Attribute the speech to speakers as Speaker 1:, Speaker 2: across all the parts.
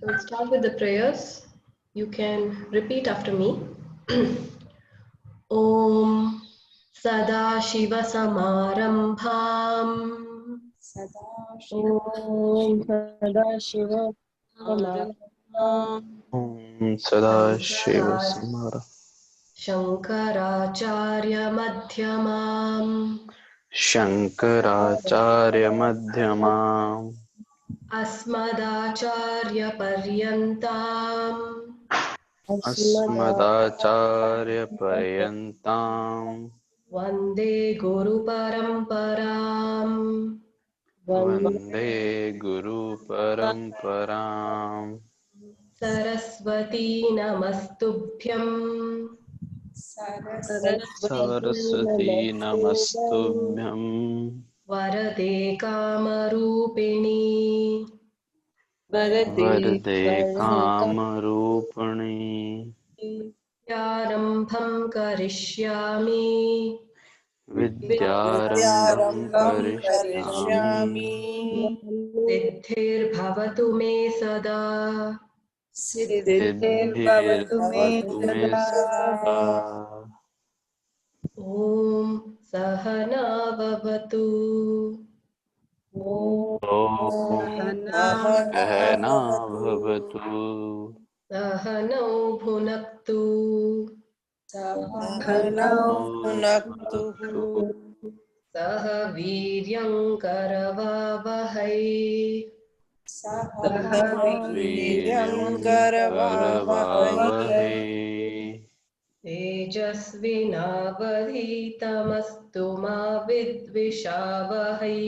Speaker 1: So we'll start with the prayers. You can repeat after me. Om Sada Shiva Samarambham
Speaker 2: Om Sadashiva
Speaker 3: Om Sadashiva Samara
Speaker 1: Shankaracharya Madhyamam
Speaker 3: Shankaracharya Madhyamam
Speaker 1: Asmadacharya Paryantam
Speaker 3: Asmadacharya Paryantam
Speaker 1: Vande Guru Paramparam
Speaker 3: Vande Guru Paramparam
Speaker 1: Saraswati Namastubhyam
Speaker 3: Saraswati Namastubhyam
Speaker 1: Varade Kamarupini
Speaker 3: Varde Kamarupani
Speaker 1: Yarambham Karishyami
Speaker 3: Vidyarambham Karishyami
Speaker 1: Siddhir Bhavatu Me Sada
Speaker 3: Siddhirbhavatu me sada.
Speaker 1: Om Sahana Vavatu
Speaker 3: Om Sahana Bhavatu
Speaker 1: Sahanau Bhunaktu
Speaker 3: Bhunaktu
Speaker 1: Saha Viryam Karavavahai
Speaker 3: Sahaviryam Karavavahe
Speaker 1: Tejasvinavadhitamastu ma vidvishavahai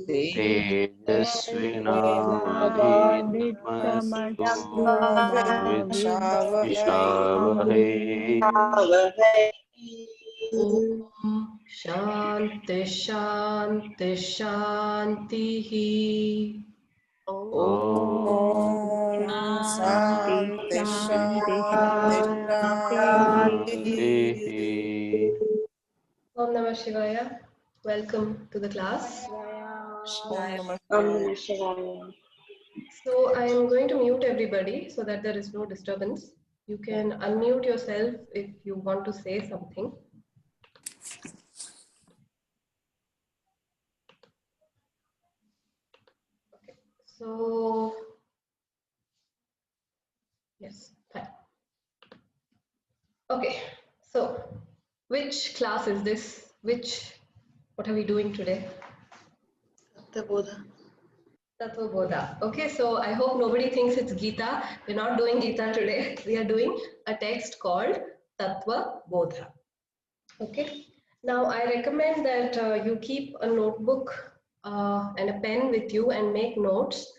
Speaker 3: Tejasvinavadhitamastu ma vidvishavahe
Speaker 1: Om Shanti Shanti Shanti
Speaker 3: Om
Speaker 2: Shanti
Speaker 3: Shanti.
Speaker 1: Om Namah Shivaya. Welcome to the class. So I am going to mute everybody so that there is no disturbance. You can unmute yourself if you want to say something. Okay. So yes, fine. Okay. So which class is this? What are we doing today?
Speaker 2: Tattvabodha.
Speaker 1: Tattvabodha. Okay, so I hope nobody thinks it's Gita. We're not doing Gita today. We are doing a text called Tattvabodha. Okay. Now I recommend that you keep a notebook and a pen with you and make notes,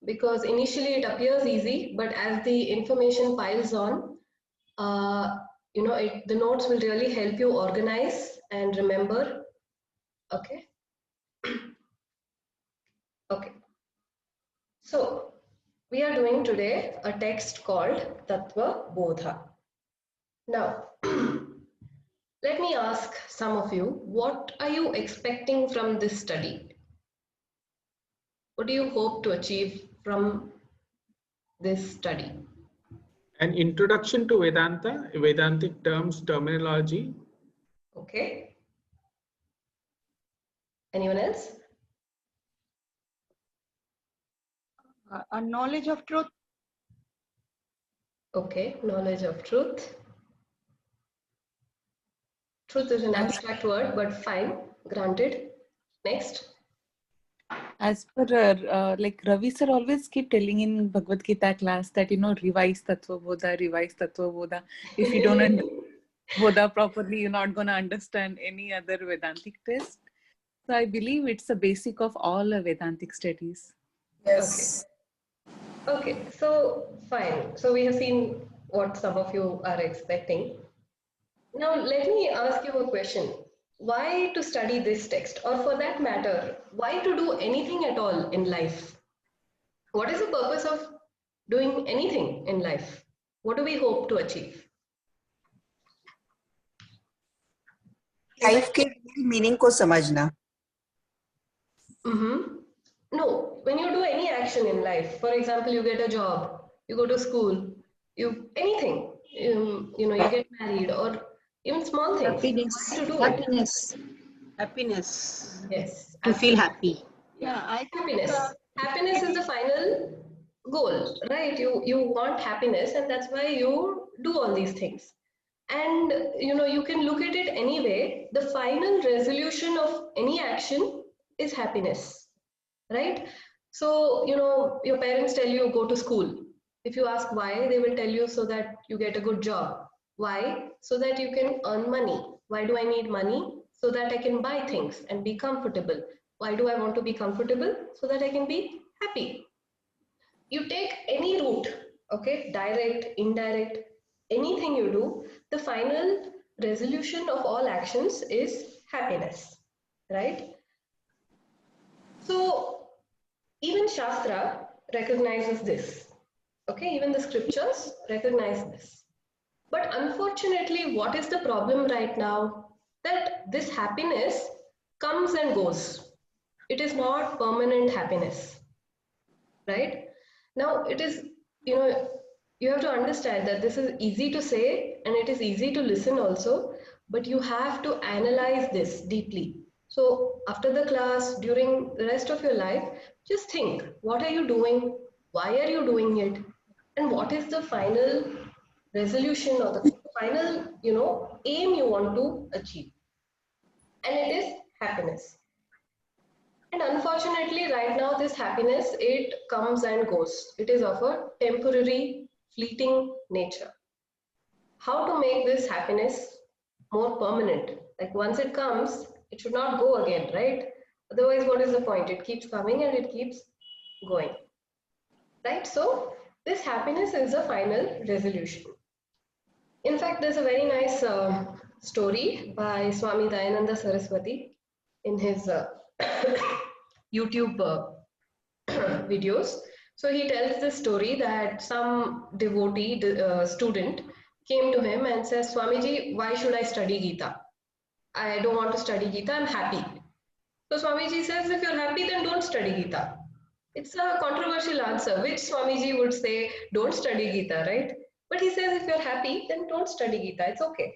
Speaker 1: because initially it appears easy, but as the information piles on, the notes will really help you organize and remember. Okay. Okay. So we are doing today a text called Tattvabodha. Now, let me ask some of you, what are you expecting from this study? What do you hope to achieve from this study?
Speaker 4: An introduction to Vedanta, Vedantic terms, terminology.
Speaker 1: Okay. Anyone else?
Speaker 2: A knowledge of truth.
Speaker 1: Okay, knowledge of truth. Truth is an abstract word, but fine, granted. Next.
Speaker 5: As per like Ravi sir always keep telling in Bhagavad Gita class that revise Tattvabodha. If you don't understand Bodha properly, you're not going to understand any other Vedantic text. So I believe it's the basic of all Vedantic studies.
Speaker 1: Yes. Okay, so fine. So we have seen what some of you are expecting. Now let me ask you a question. Why to study this text, or for that matter, why to do anything at all in life? What is the purpose of doing anything in life? What do we hope to achieve?
Speaker 6: Life के meaning को समझना.
Speaker 1: Mm-hmm. No, when you do any action in life, for example, you get a job, you go to school, you anything, you get married, or even small things.
Speaker 6: Happiness.
Speaker 1: Why to do it?
Speaker 6: Happiness. Happiness.
Speaker 1: Yes,
Speaker 6: To feel
Speaker 1: absolutely.
Speaker 6: happy.
Speaker 2: Yeah, I think
Speaker 1: Happiness. Happiness is the final goal, right? You want happiness, and that's why you do all these things. And you can look at it anyway. The final resolution of any action is happiness, right? So your parents tell you go to school. If you ask why, they will tell you so that you get a good job. Why? So that you can earn money. Why do I need money? So that I can buy things and be comfortable. Why do I want to be comfortable? So that I can be happy. You take any route, okay, direct, indirect, anything you do, the final resolution of all actions is happiness, right? So even Shastra recognizes this, okay, even the scriptures recognize this. But unfortunately, what is the problem right now? That this happiness comes and goes. It is not permanent happiness, right? Now, it is, you have to understand that this is easy to say and it is easy to listen also, but you have to analyze this deeply. So, after the class, during the rest of your life, just think, what are you doing? Why are you doing it? And what is the final resolution or the final, aim you want to achieve? And it is happiness. And unfortunately, right now, this happiness, it comes and goes. It is of a temporary, fleeting nature. How to make this happiness more permanent? Like once it comes, it should not go again, right? Otherwise, what is the point? It keeps coming and it keeps going, right? So this happiness is the final resolution. In fact, there's a very nice story by Swami Dayananda Saraswati in his YouTube videos. So he tells this story that some devotee student came to him and says, Swamiji, why should I study Gita? I don't want to study Gita, I'm happy. So Swamiji says, if you're happy, then don't study Gita. It's a controversial answer, which Swamiji would say, don't study Gita, right? But he says, if you're happy, then don't study Gita, it's okay.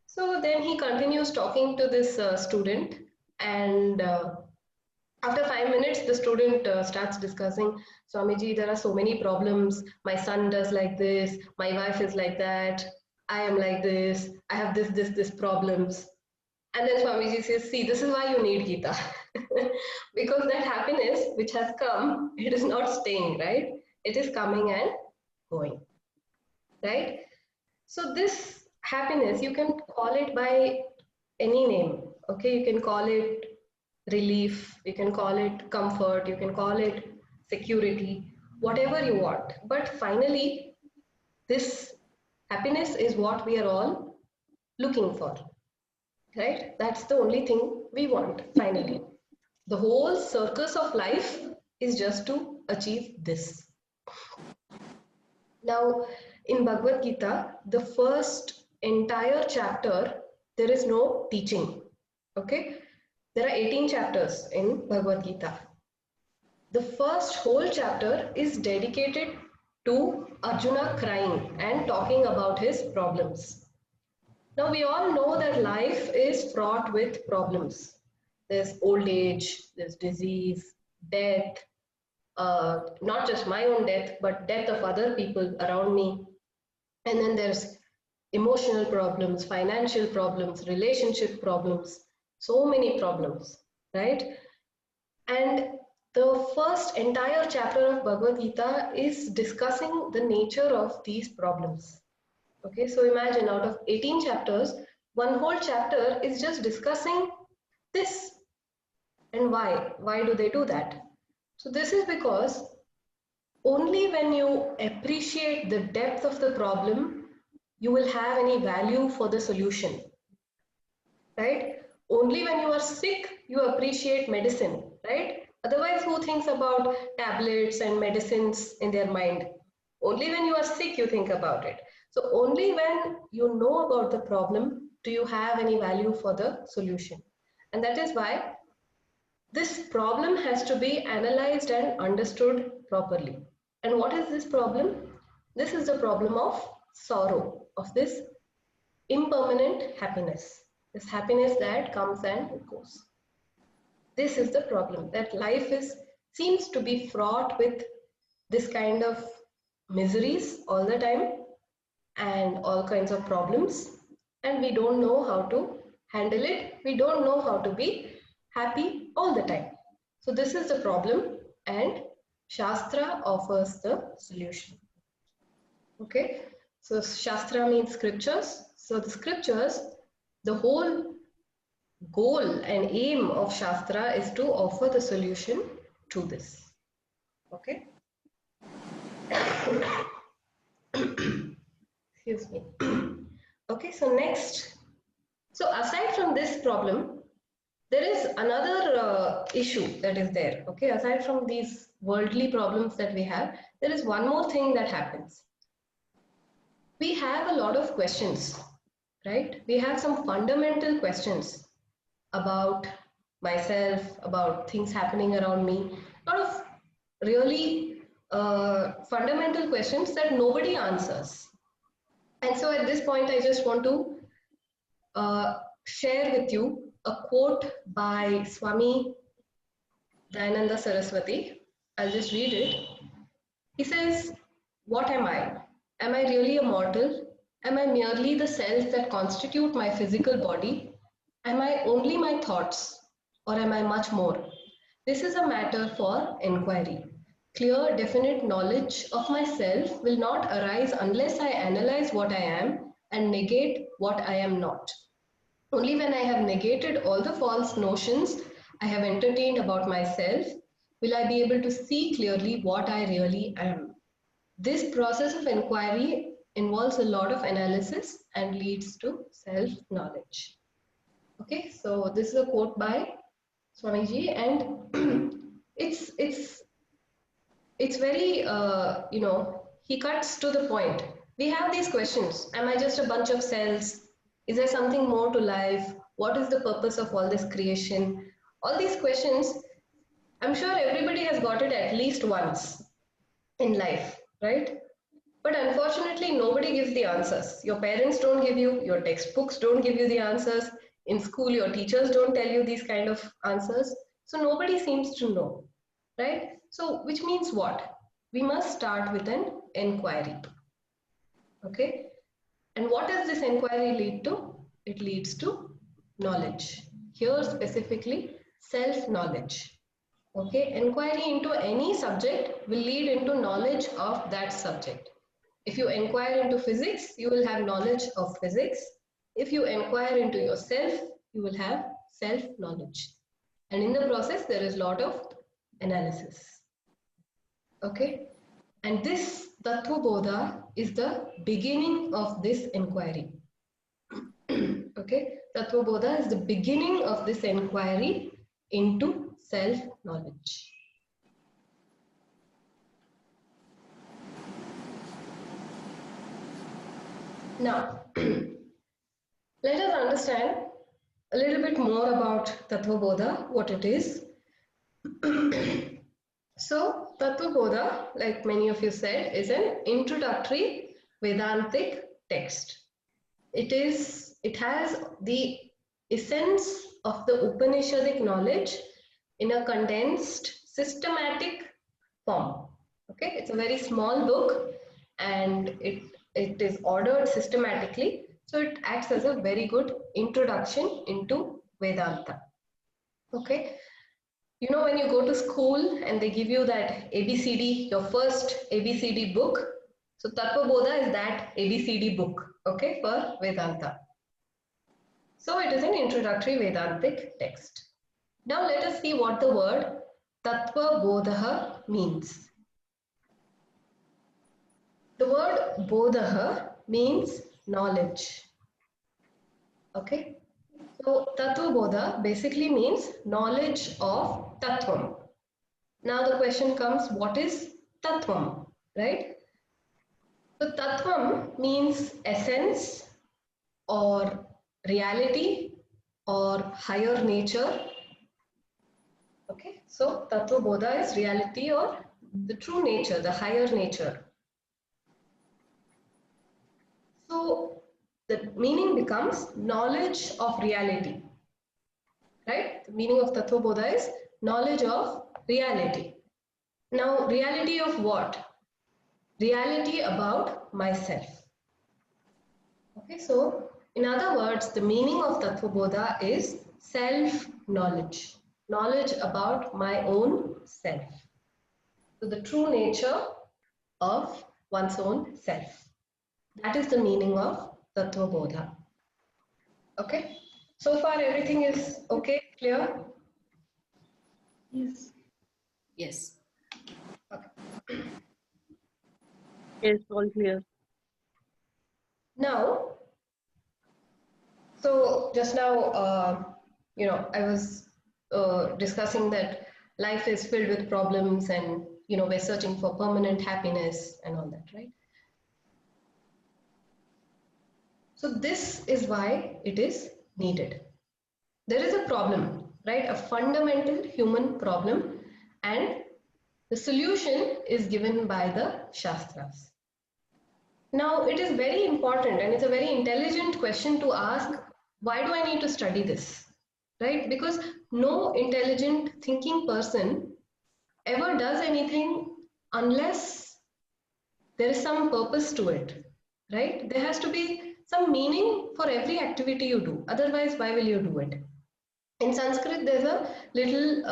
Speaker 1: So then he continues talking to this student, and after 5 minutes, the student starts discussing, Swamiji, there are so many problems. My son does like this, my wife is like that, I am like this, I have this problems. And then Swamiji says, see, this is why you need Gita. Because that happiness which has come, it is not staying, right? It is coming and going, right? So this happiness, you can call it by any name, okay? You can call it relief, you can call it comfort, you can call it security, whatever you want. But finally, this happiness is what we are all looking for, right? That's the only thing we want finally. The whole circus of life is just to achieve this. Now, in Bhagavad Gita, the first entire chapter, there is no teaching, okay? There are 18 chapters in Bhagavad Gita. The first whole chapter is dedicated to Arjuna crying and talking about his problems. Now we all know that life is fraught with problems. There's old age, there's disease, death, not just my own death, but death of other people around me. And then there's emotional problems, financial problems, relationship problems, so many problems, right? And the first entire chapter of Bhagavad Gita is discussing the nature of these problems. Okay, so imagine out of 18 chapters, one whole chapter is just discussing this. And why? Why do they do that? So this is because only when you appreciate the depth of the problem, you will have any value for the solution, right? Only when you are sick, you appreciate medicine, right? Otherwise, who thinks about tablets and medicines in their mind? Only when you are sick, you think about it. So only when you know about the problem, do you have any value for the solution. And that is why this problem has to be analyzed and understood properly. And what is this problem? This is the problem of sorrow, of this impermanent happiness, this happiness that comes and goes. This is the problem, that life seems to be fraught with this kind of miseries all the time and all kinds of problems, and we don't know how to handle it. We don't know how to be happy all the time. So this is the problem, and Shastra offers the solution. Okay, so Shastra means scriptures. So the scriptures, the whole goal and aim of Shastra is to offer the solution to this. Okay. Excuse me. Okay, so next. So aside from this problem, there is another issue that is there. Okay, aside from these worldly problems that we have, there is one more thing that happens. We have a lot of questions, right? We have some fundamental questions about myself, about things happening around me, a lot of really fundamental questions that nobody answers. And so at this point, I just want to share with you a quote by Swami Dayananda Saraswati. I'll just read it. He says, "What am I? Am I really a mortal? Am I merely the cells that constitute my physical body? Am I only my thoughts, or am I much more? This is a matter for inquiry. Clear, definite knowledge of myself will not arise unless I analyze what I am and negate what I am not. Only when I have negated all the false notions I have entertained about myself will I be able to see clearly what I really am. This process of inquiry involves a lot of analysis and leads to self-knowledge." Okay, so this is a quote by Swamiji, and it's very he cuts to the point. We have these questions: am I just a bunch of cells? Is there something more to life? What is the purpose of all this creation? All these questions, I'm sure everybody has got it at least once in life, right? But unfortunately, nobody gives the answers. Your parents don't give you, your textbooks don't give you the answers. In school, your teachers don't tell you these kind of answers. So nobody seems to know, right? So which means what? We must start with an inquiry. Okay? And what does this inquiry lead to? It leads to knowledge. Here specifically, self-knowledge. Okay? Inquiry into any subject will lead into knowledge of that subject. If you inquire into physics, you will have knowledge of physics. If you inquire into yourself, you will have self-knowledge. And in the process, there is a lot of analysis. Okay? And this Tattvabodha is the beginning of this inquiry. Okay? Tattvabodha is the beginning of this inquiry into self-knowledge. Now, let us understand a little bit more about Tattvabodha, what it is. So, Tattvabodha, like many of you said, is an introductory Vedantic text. It has the essence of the Upanishadic knowledge in a condensed, systematic form. Okay, it's a very small book, and it is ordered systematically. So it acts as a very good introduction into Vedanta. Okay. You know, when you go to school and they give you that ABCD, your first ABCD book. So Tattvabodha is that ABCD book, okay, for Vedanta. So it is an introductory Vedantic text. Now let us see what the word Tattvabodha means. The word Bodha means knowledge. Okay. So Tattvabodha basically means knowledge of Tattvam. Now the question comes, what is Tattvam, right? So Tattvam means essence or reality or higher nature. Okay, so Tattvabodha is reality or the true nature, the higher nature. So the meaning becomes knowledge of reality, right? The meaning of Tattvabodha is knowledge of reality. Now, reality of what? Reality about myself. Okay, so in other words, the meaning of Tattvabodha is self-knowledge, knowledge about my own self. So the true nature of one's own self. That is the meaning of Tattvabodha. Okay, so far everything is okay, clear?
Speaker 2: Yes.
Speaker 6: Yes.
Speaker 1: Okay.
Speaker 2: Yes, all clear.
Speaker 1: Now, so just now, I was discussing that life is filled with problems and, we're searching for permanent happiness and all that, right? So this is why it is needed. There is a problem, right? A fundamental human problem, and the solution is given by the Shastras. Now, it is very important and it's a very intelligent question to ask, why do I need to study this? Right? Because no intelligent thinking person ever does anything unless there is some purpose to it, right? There has to be some meaning for every activity you do. Otherwise, why will you do it? In Sanskrit, there's a little,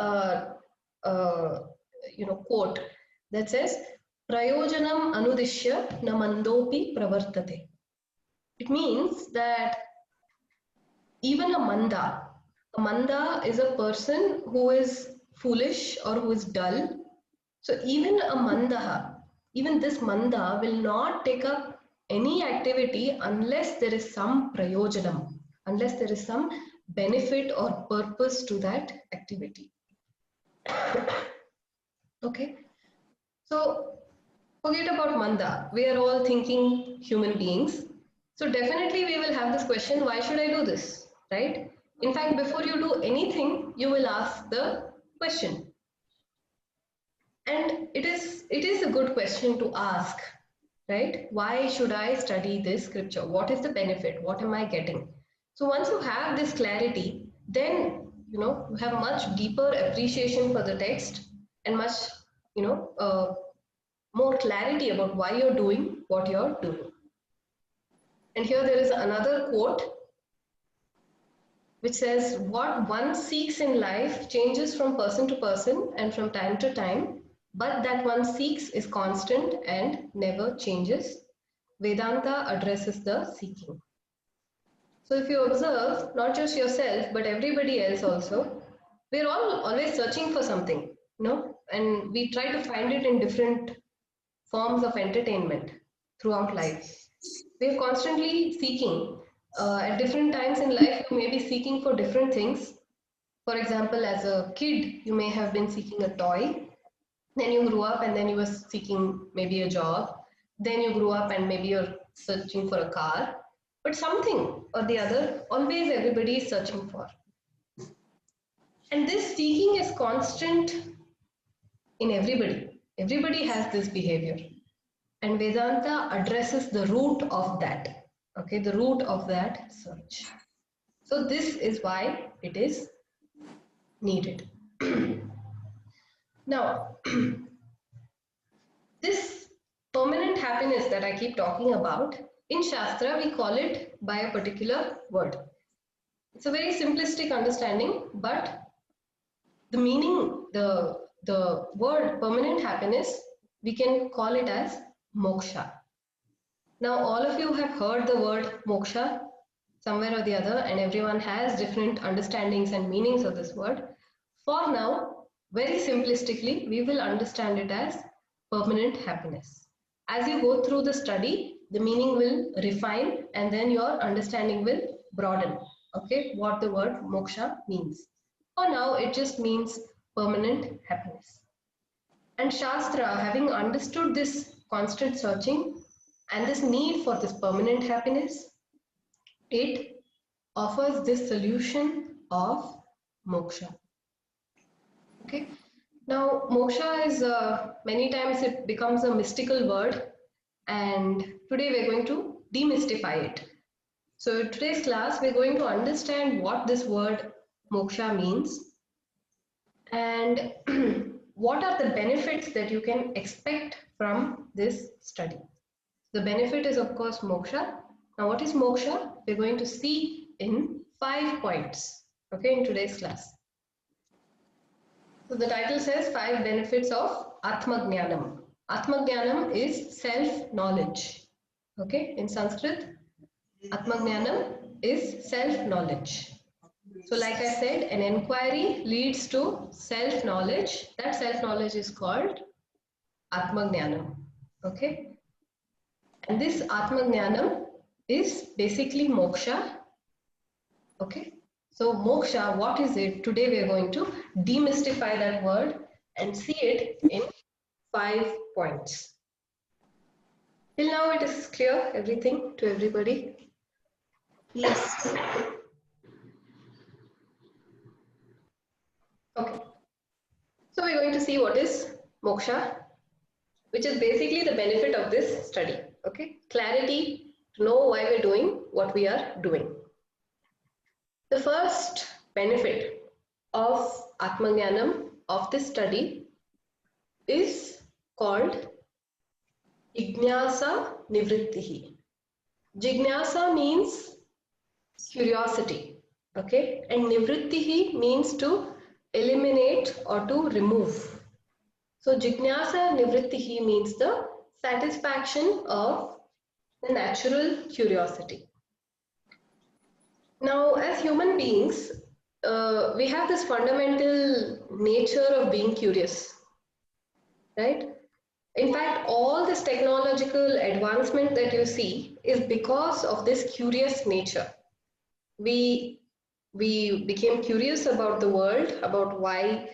Speaker 1: quote that says, "Prayojanam anudishya na mandopi pravartate." It means that even a manda is a person who is foolish or who is dull. So even a mandaha, even this manda will not take up any activity unless there is some prayojanam, unless there is some benefit or purpose to that activity. Okay, so forget about manda. We are all thinking human beings. So definitely we will have this question, why should I do this, right? In fact, before you do anything, you will ask the question. And it is a good question to ask, right? Why should I study this scripture? What is the benefit? What am I getting? So once you have this clarity, then you have much deeper appreciation for the text and much more clarity about why you're doing what you're doing. And here there is another quote which says, "What one seeks in life changes from person to person and from time to time, but that one seeks is constant and never changes. Vedanta addresses the seeking." So if you observe, not just yourself, but everybody else also, we're all always searching for something, and we try to find it in different forms of entertainment throughout life. We're constantly seeking. At different times in life, you may be seeking for different things. For example, as a kid, you may have been seeking a toy. Then you grew up and then you were seeking maybe a job. Then you grew up and maybe you're searching for a car. But something or the other, always everybody is searching for. And this seeking is constant in everybody. Everybody has this behavior. And Vedanta addresses the root of that, okay, the root of that search. So this is why it is needed. Now, this permanent happiness that I keep talking about, in Shastra we call it by a particular word. It's a very simplistic understanding, but the meaning, the word permanent happiness, we can call it as moksha. Now, all of you have heard the word moksha somewhere or the other, and everyone has different understandings and meanings of this word. For now, very simplistically, we will understand it as permanent happiness. As you go through the study, the meaning will refine and then your understanding will broaden, okay, what the word moksha means. For now, it just means permanent happiness. And Shastra, having understood this constant searching and this need for this permanent happiness, it offers this solution of moksha. Okay. Now, moksha is many times it becomes a mystical word, and today we're going to demystify it. So, in today's class, we're going to understand what this word moksha means and what are the benefits that you can expect from this study. The benefit is, of course, moksha. Now, what is moksha? We're going to see in 5 points, okay, in today's class. So the title says 5 benefits of Atmajnanam. Atmajnanam is self-knowledge. Okay, in Sanskrit, Atmajnanam is self-knowledge. So like I said, an inquiry leads to self-knowledge. That self-knowledge is called Atmajnanam. Okay, and this Atmajnanam is basically moksha. Okay, so moksha, what is it? Today we are going to demystify that word and see it in 5 points. Till now it is clear, everything to everybody?
Speaker 6: Yes.
Speaker 1: Okay, so we're going to see what is moksha, which is basically the benefit of this study. Okay, clarity to know why we're doing what we are doing. The first benefit of Atmajnanam of this study is called Jignasa Nivrittihi. Jignasa means curiosity, okay, and Nivrittihi means to eliminate or to remove. So Jignasa Nivrittihi means the satisfaction of the natural curiosity. Now, as human beings, we have this fundamental nature of being curious, right? In fact, all this technological advancement that you see is because of this curious nature. We became curious about the world, about why,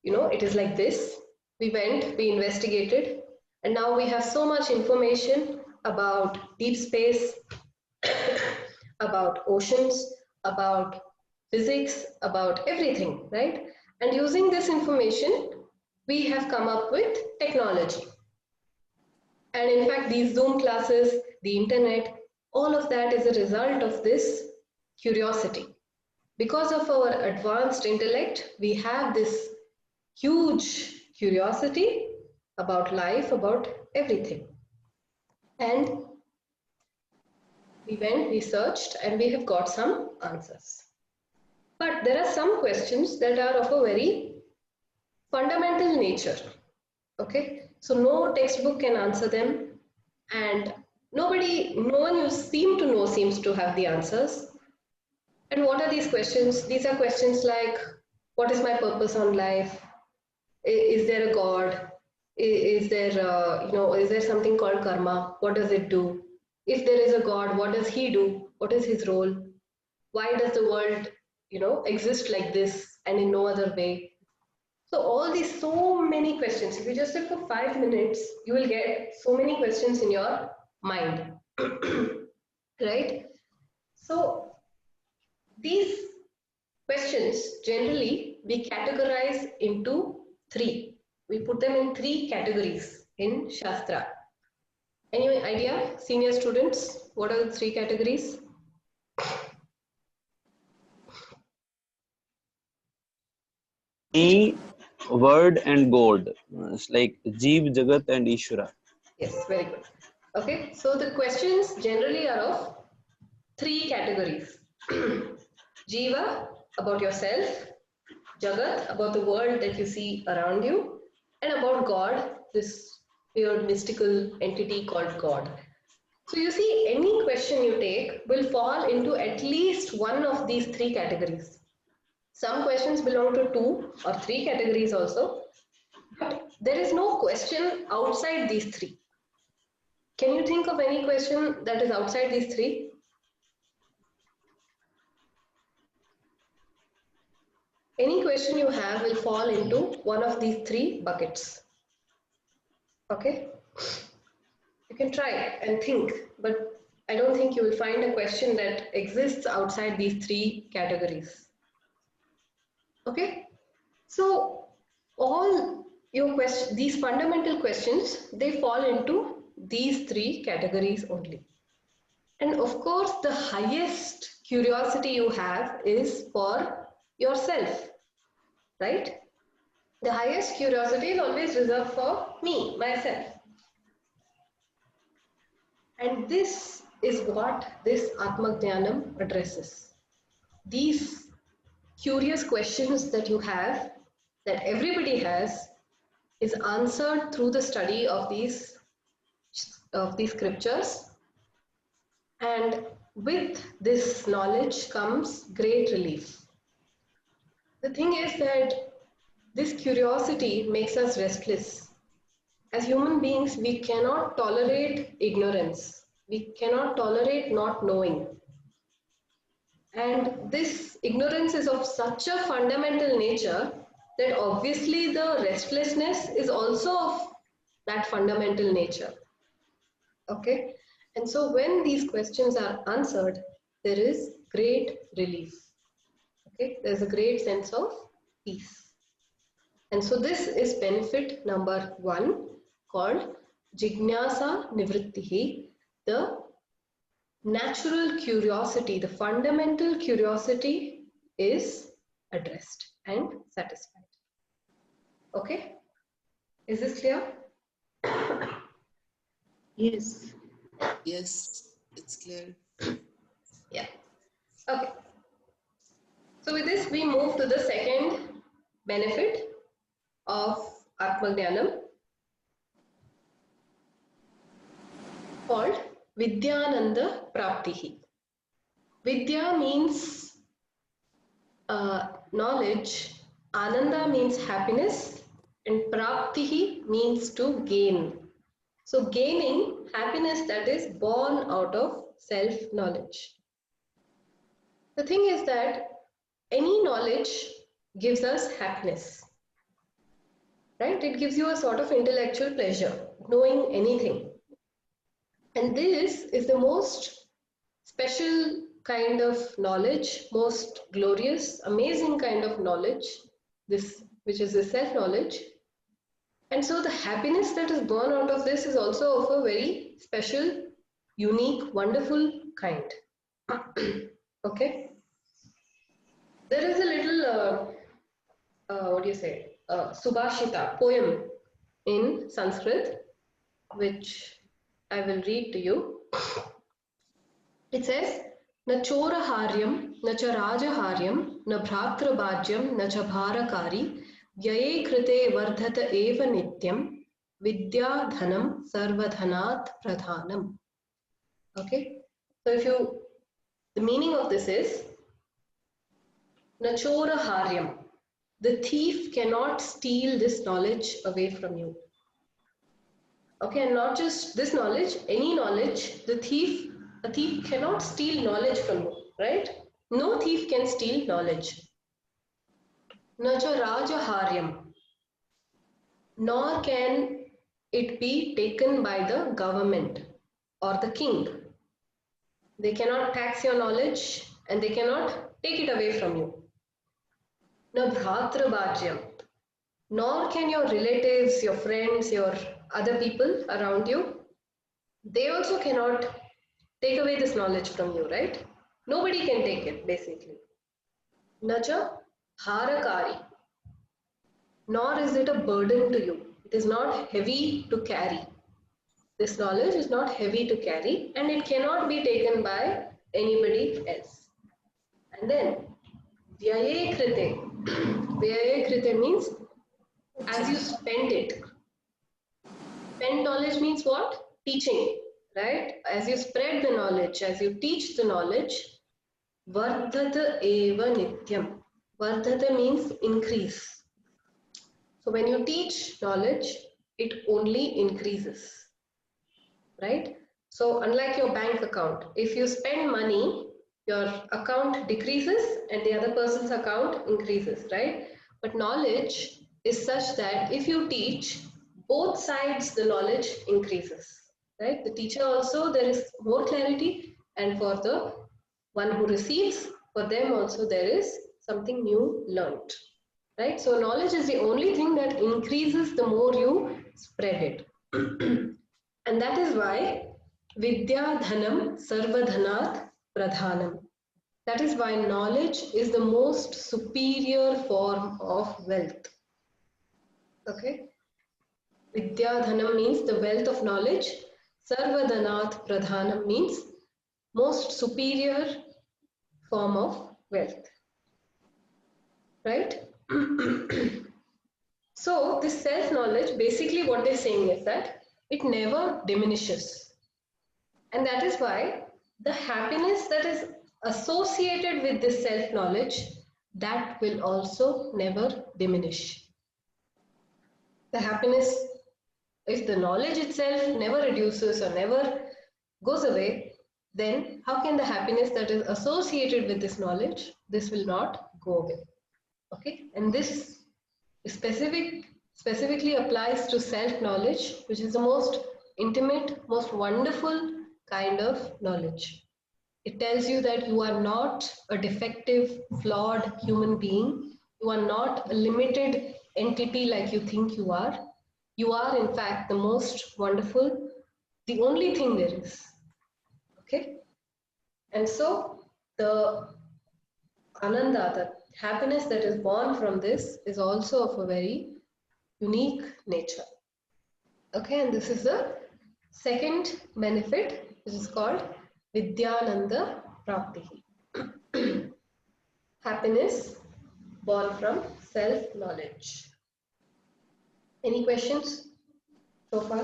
Speaker 1: it is like this. We went, we investigated, and now we have so much information about deep space, about oceans, about physics, about everything, right? And using this information, we have come up with technology. And in fact, these Zoom classes, the internet, all of that is a result of this curiosity. Because of our advanced intellect, we have this huge curiosity about life, about everything. And we went, we searched, and we have got some answers. But there are some questions that are of a very fundamental nature. Okay, so no textbook can answer them, and no one you seem to know seems to have the answers. And what are these questions? These are questions like, what is my purpose on life? Is there a God? Is there, is there something called karma? What does it do? If there is a God, what does he do? What is his role? Why does the world, exist like this and in no other way? So all these, so many questions. If you just sit for 5 minutes, you will get so many questions in your mind, right? So these questions generally we categorize into 3. We put them in 3 categories in Shastra. Any idea, senior students, what are the 3 categories?
Speaker 7: Me, word and God. It's like Jeev, Jagat and Ishvara.
Speaker 1: Yes, very good. Okay, so the questions generally are of 3 categories. Jiva, about yourself. Jagat, about the world that you see around you. And about God, this weird mystical entity called God. So you see, any question you take will fall into at least one of these 3 categories. Some questions belong to 2 or 3 categories also, but there is no question outside these 3. Can you think of any question that is outside these 3? Any question you have will fall into one of these 3 buckets. Okay? You can try and think, but I don't think you will find a question that exists outside these 3 categories. Okay? So all your questions, these fundamental questions, they fall into these three categories only. And of course, the highest curiosity you have is for yourself, right? The highest curiosity is always reserved for me, myself. And this is what this Atmajnanam addresses. These curious questions that you have, that everybody has, is answered through the study of these scriptures. And with this knowledge comes great relief. The thing is that this curiosity makes us restless. As human beings, we cannot tolerate ignorance. We cannot tolerate not knowing. And this ignorance is of such a fundamental nature that obviously the restlessness is also of that fundamental nature. Okay? And so when these questions are answered, there is great relief. Okay? There's a great sense of peace. And so this is benefit number 1, called Jignasa Nivrittihi, the natural curiosity, the fundamental curiosity is addressed and satisfied. Okay? Is this clear?
Speaker 6: Yes.
Speaker 3: Yes, it's clear.
Speaker 1: Yeah. Okay. So with this, we move to the second benefit of Atmajnanam, called Vidyananda Praptihi. Vidya means knowledge, Ananda means happiness, and Praptihi means to gain. So gaining happiness that is born out of self-knowledge. The thing is that any knowledge gives us happiness, right? It gives you a sort of intellectual pleasure, knowing anything. And this is the most special kind of knowledge, most glorious, amazing kind of knowledge, this, which is the self-knowledge. And so the happiness that is born out of this is also of a very special, unique, wonderful kind. Okay? There is a little, Subhashita poem in Sanskrit, which I will read to you. It says, Na choraharyam, na cha rajaharyam, na bhratrabhajyam, na cha bharakari, vyaye krite vardhata eva nityam, vidya dhanam sarvadhanat pradhanam. Okay? So the meaning of this is, Na choraharyam, the thief cannot steal this knowledge away from you. Okay, and not just this knowledge, any knowledge, a thief cannot steal knowledge from you, right? No thief can steal knowledge. Nacha rajaharyam, nor can it be taken by the government or the king. They cannot tax your knowledge and they cannot take it away from you. Na bhratrabhajyam, nor can your relatives, your friends, your other people around you, they also cannot take away this knowledge from you, right? Nobody can take it, basically. Nacha bharakari, nor is it a burden to you. It is not heavy to carry. This knowledge is not heavy to carry and it cannot be taken by anybody else. And then, vyaye krite. Vyaye krite means as you spend it. Spend knowledge means what? Teaching, right? As you spread the knowledge, as you teach the knowledge, vardhata eva nityam. Vardhata means increase. So when you teach knowledge, it only increases, right? So unlike your bank account, if you spend money, your account decreases and the other person's account increases, right? But knowledge is such that if you teach, both sides the knowledge increases, right? The teacher also, there is more clarity, and for the one who receives, for them also there is something new learnt, right? So knowledge is the only thing that increases the more you spread it. And that is why Vidya Dhanam Sarvadhanat Pradhanam. That is why knowledge is the most superior form of wealth. Okay? Vidya Dhanam means the wealth of knowledge. Sarvadhanat Pradhanam means most superior form of wealth. Right? So this self-knowledge, basically what they're saying is that it never diminishes. And that is why the happiness that is associated with this self-knowledge, that will also never diminish. The happiness, if the knowledge itself never reduces or never goes away, then how can the happiness that is associated with this knowledge, this will not go away. Okay, and this specifically applies to self-knowledge, which is the most intimate, most wonderful kind of knowledge. It tells you that you are not a defective, flawed human being. You are not a limited entity like you think you are. You are, in fact, the most wonderful, the only thing there is. Okay? And so the Ananda, the happiness that is born from this, is also of a very unique nature. Okay, and this is the second benefit, which is called Vidyananda Prapti. Happiness born from self-knowledge. Any questions so far?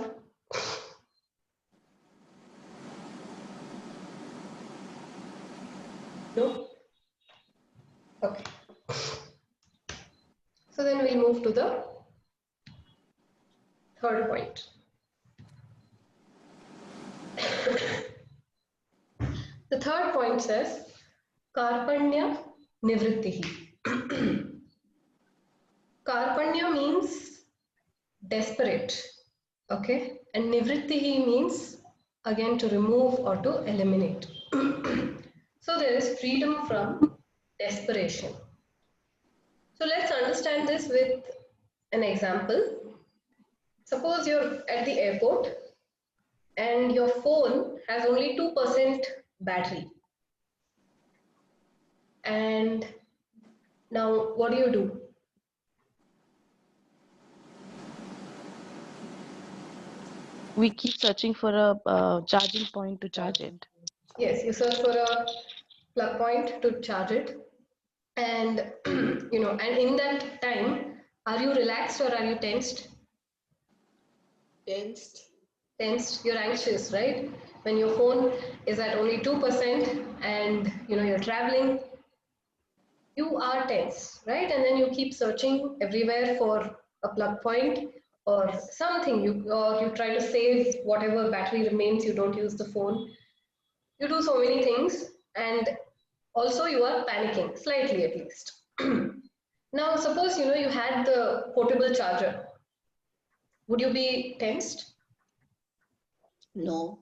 Speaker 1: No? Okay. So then we'll move to the third point. The third point says, Karpanya Nivrittihi. Karpanya means desperate, okay? And Nivrittihi means, again, to remove or to eliminate. So there is freedom from desperation. So let's understand this with an example. Suppose you're at the airport and your phone has only 2% battery. And now what do?
Speaker 2: We keep searching for a charging point to charge it.
Speaker 1: Yes, you search for a plug point to charge it. And, and in that time, are you relaxed or are you tensed?
Speaker 3: Tensed.
Speaker 1: Tensed, you're anxious, right? When your phone is at only 2% and, you're traveling, you are tense, right? And then you keep searching everywhere for a plug point or something, or you try to save whatever battery remains, you don't use the phone. You do so many things, and also you are panicking, slightly at least. Now, suppose, you had the portable charger. Would you be tensed?
Speaker 3: No.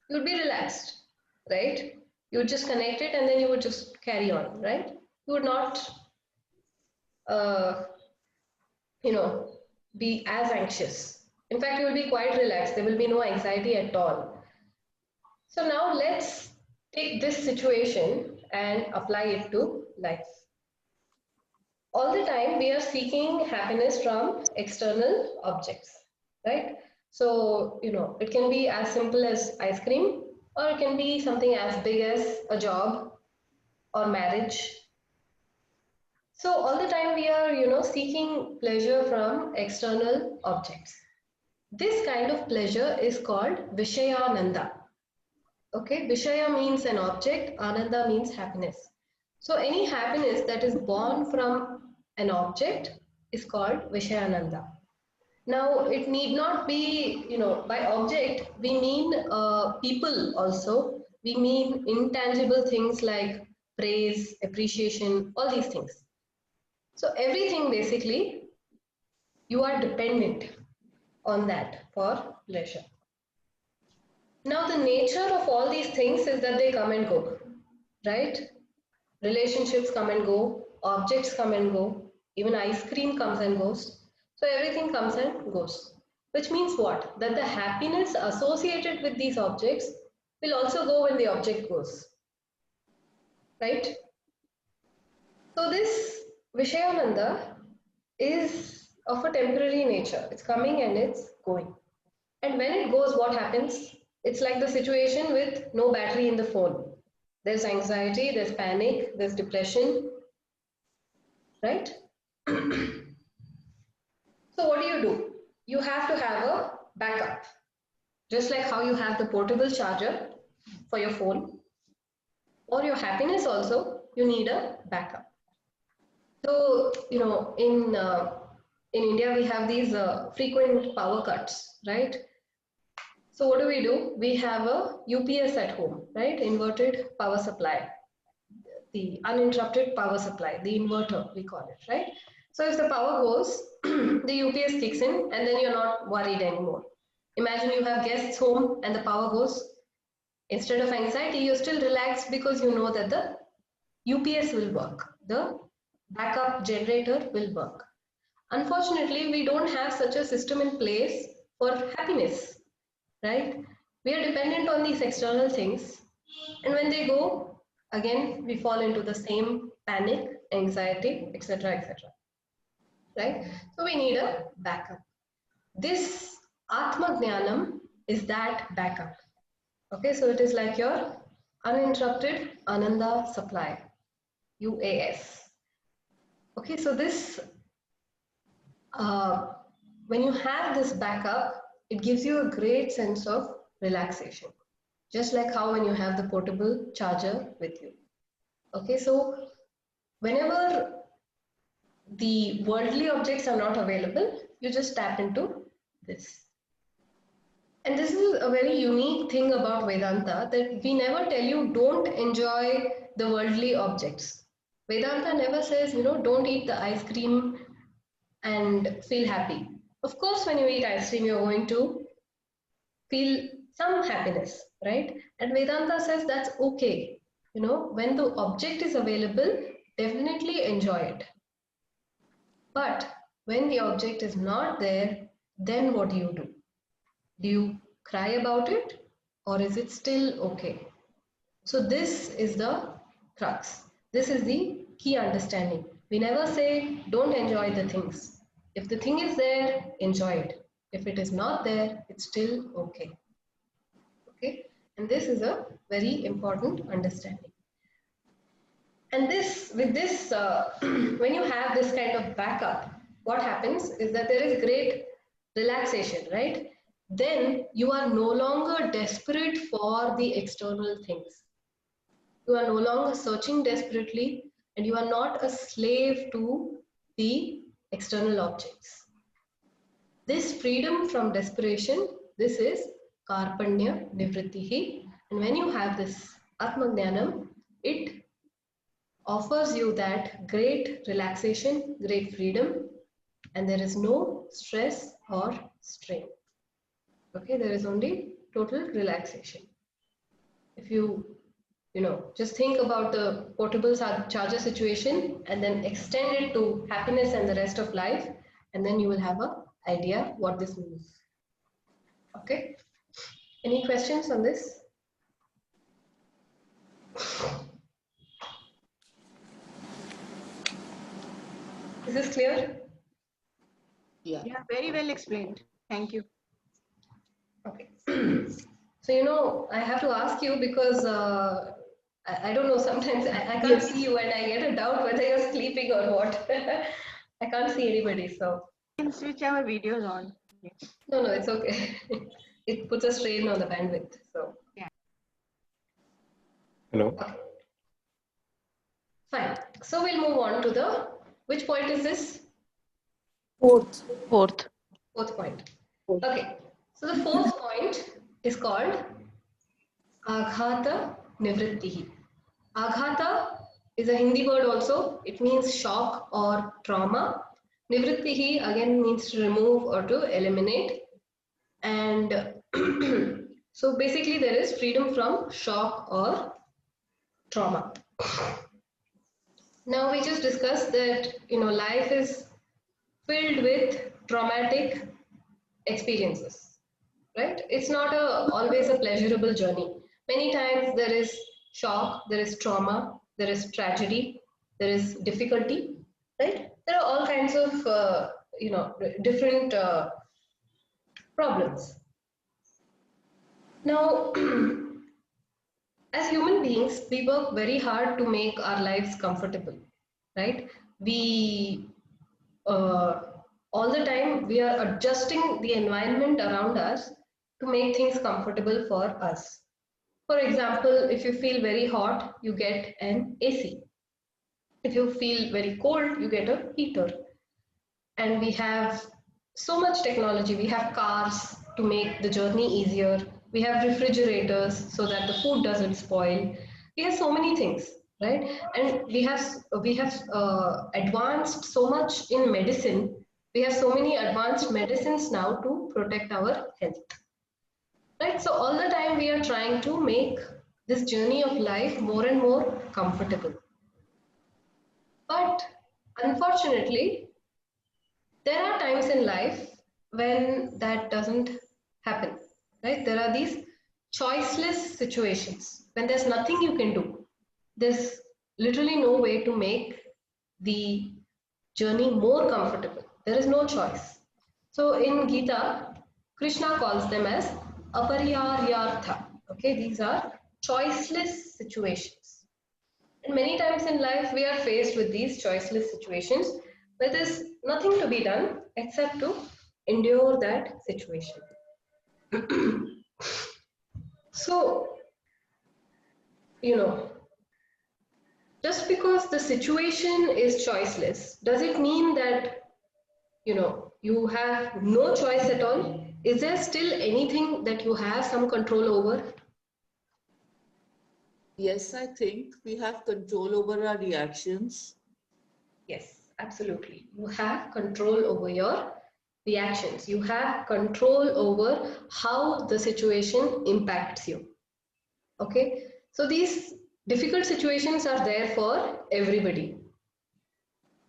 Speaker 1: You'd be relaxed, right? You would just connect it and then you would just carry on, right? You would not, be as anxious. In fact, you will be quite relaxed. There will be no anxiety at all. So now let's take this situation and apply it to life. All the time we are seeking happiness from external objects, right? So, it can be as simple as ice cream, or it can be something as big as a job or marriage. So all the time we are, seeking pleasure from external objects. This kind of pleasure is called Vishayananda. Okay, Vishaya means an object, Ananda means happiness. So any happiness that is born from an object is called Vishayananda. Now, it need not be, by object, we mean people also. We mean intangible things like praise, appreciation, all these things. So everything basically, you are dependent on that for pleasure. Now, the nature of all these things is that they come and go, right? Relationships come and go, objects come and go. Even ice cream comes and goes. So everything comes and goes. Which means what? That the happiness associated with these objects will also go when the object goes. Right? So this Vishayananda is of a temporary nature. It's coming and it's going. And when it goes, what happens? It's like the situation with no battery in the phone. There's anxiety, there's panic, there's depression, right? So what do? You have to have a backup. Just like how you have the portable charger for your phone, or your happiness also, you need a backup. So, in India, we have these frequent power cuts, right? So what do? We have a UPS at home, right? Inverted power supply, the uninterrupted power supply, the inverter, we call it, right? So if the power goes, the UPS kicks in and then you're not worried anymore. Imagine you have guests home and the power goes. Instead of anxiety, you're still relaxed because you know that the UPS will work. The backup generator will work. Unfortunately, we don't have such a system in place for happiness, right? We are dependent on these external things. And when they go, again, we fall into the same panic, anxiety, etc., etc. Right? So we need a backup. This Atma Jnanam is that backup. Okay, so it is like your uninterrupted Ananda supply, UAS. Okay, so this, when you have this backup, it gives you a great sense of relaxation. Just like how when you have the portable charger with you. Okay, so whenever the worldly objects are not available, you just tap into this. And this is a very unique thing about Vedanta, that we never tell you don't enjoy the worldly objects. Vedanta never says, don't eat the ice cream and feel happy. Of course, when you eat ice cream, you're going to feel some happiness, right? And Vedanta says that's okay. When the object is available, definitely enjoy it. But when the object is not there, then what do? Do you cry about it, or is it still okay? So this is the crux. This is the key understanding. We never say don't enjoy the things. If the thing is there, enjoy it. If it is not there, it's still okay. Okay, and this is a very important understanding. And with this, when you have this kind of backup, what happens is that there is great relaxation, right? Then you are no longer desperate for the external things. You are no longer searching desperately, and you are not a slave to the external objects. This freedom from desperation, this is Karpanya Nivrittihi. And when you have this Atmajnanam, it offers you that great relaxation, great freedom, and there is no stress or strain. Okay, there is only total relaxation. If you just think about the portable charger situation and then extend it to happiness and the rest of life, and then you will have an idea what this means. Okay, any questions on this? Is this clear?
Speaker 3: Yeah.
Speaker 6: Yeah, very well explained. Thank you.
Speaker 1: Okay. So, I have to ask you because I don't know, sometimes I can't
Speaker 6: Yes.
Speaker 1: see you and I get a doubt whether you're sleeping or what. I can't see anybody, so.
Speaker 6: You can switch our videos on. Yes.
Speaker 1: No, it's okay. It puts a strain on the bandwidth, so.
Speaker 6: Yeah.
Speaker 4: Hello.
Speaker 1: Okay. Fine. So we'll move on to which point is this?
Speaker 2: Fourth.
Speaker 1: Fourth point. Okay. So the fourth point is called Aghata Nivrittihi. Aghata is a Hindi word also. It means shock or trauma. Nivrittihi again means to remove or to eliminate. And so basically there is freedom from shock or trauma. Now we just discussed that, life is filled with traumatic experiences, right? It's not always a pleasurable journey. Many times there is shock, there is trauma, there is tragedy, there is difficulty, right? There are all kinds of, different problems. Now, as human beings, we work very hard to make our lives comfortable, right? We all the time we are adjusting the environment around us to make things comfortable for us. For example, if you feel very hot, you get an AC. If you feel very cold, you get a heater. And we have so much technology. We have cars to make the journey easier. We have refrigerators so that the food doesn't spoil. We have so many things, right? And we have advanced so much in medicine. We have so many advanced medicines now to protect our health, right? So all the time we are trying to make this journey of life more and more comfortable. But unfortunately, there are times in life when that doesn't happen, right? There are these choiceless situations when there's nothing you can do. There's literally no way to make the journey more comfortable. There is no choice. So in Gita, Krishna calls them as apariyaryartha. Okay, these are choiceless situations. And many times in life, we are faced with these choiceless situations where there's nothing to be done except to endure that situation. So, just because the situation is choiceless, does it mean that, you have no choice at all? Is there still anything that you have some control over?
Speaker 3: Yes, I think we have control over our reactions.
Speaker 1: Yes, absolutely. You have control over your reactions. You have control over how the situation impacts you. Okay, so these difficult situations are there for everybody.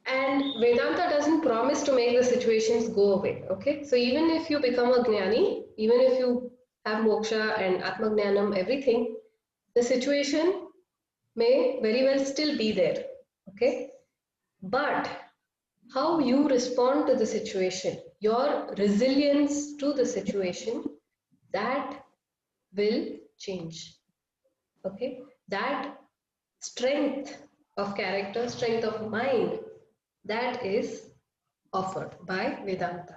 Speaker 1: And Vedanta doesn't promise to make the situations go away. Okay, so even if you become a Jnani, even if you have moksha and Atmajnanam, everything, the situation may very well still be there. Okay, but how you respond to the situation, your resilience to the situation, that will change. Okay, that strength of character, strength of mind, that is offered by Vedanta.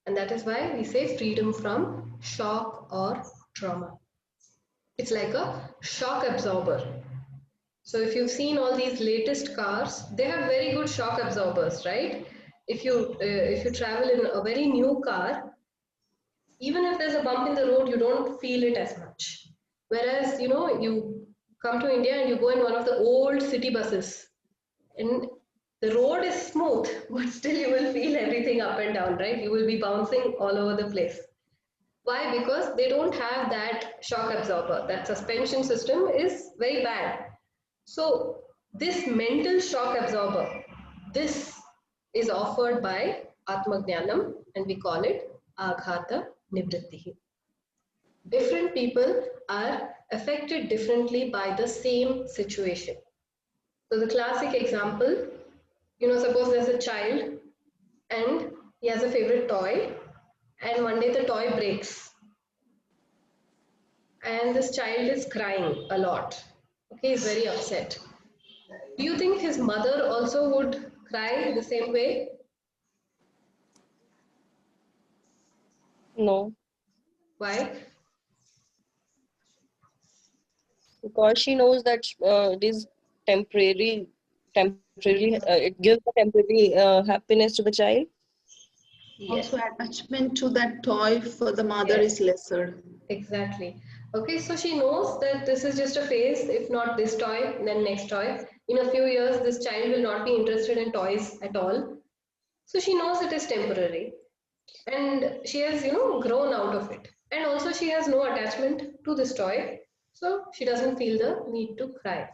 Speaker 1: And that is why we say freedom from shock or trauma. It's like a shock absorber. So if you've seen all these latest cars, they have very good shock absorbers, right? If you travel in a very new car, even if there's a bump in the road, you don't feel it as much. Whereas, you come to India and you go in one of the old city buses, and the road is smooth, but still you will feel everything up and down, right? You will be bouncing all over the place. Why? Because they don't have that shock absorber. That suspension system is very bad. So this mental shock absorber, this is offered by Atmajnanam, and we call it Aghata Nivrittihi. Different people are affected differently by the same situation. So the classic example, suppose there's a child and he has a favorite toy, and one day the toy breaks and this child is crying a lot. Okay, he's very upset. Do you think his mother also would cry the same way?
Speaker 8: No,
Speaker 1: Why?
Speaker 8: because she knows that it is temporarily, it gives a temporary happiness to the child.
Speaker 1: Yes.
Speaker 3: Also, attachment to that toy for the mother
Speaker 1: Yes.
Speaker 3: is lesser.
Speaker 1: Exactly. Okay, so she knows that this is just a phase. If not this toy, then next toy. In a few years, this child will not be interested in toys at all. So she knows it is temporary. And she has, grown out of it. And also she has no attachment to this toy. So she doesn't feel the need to cry.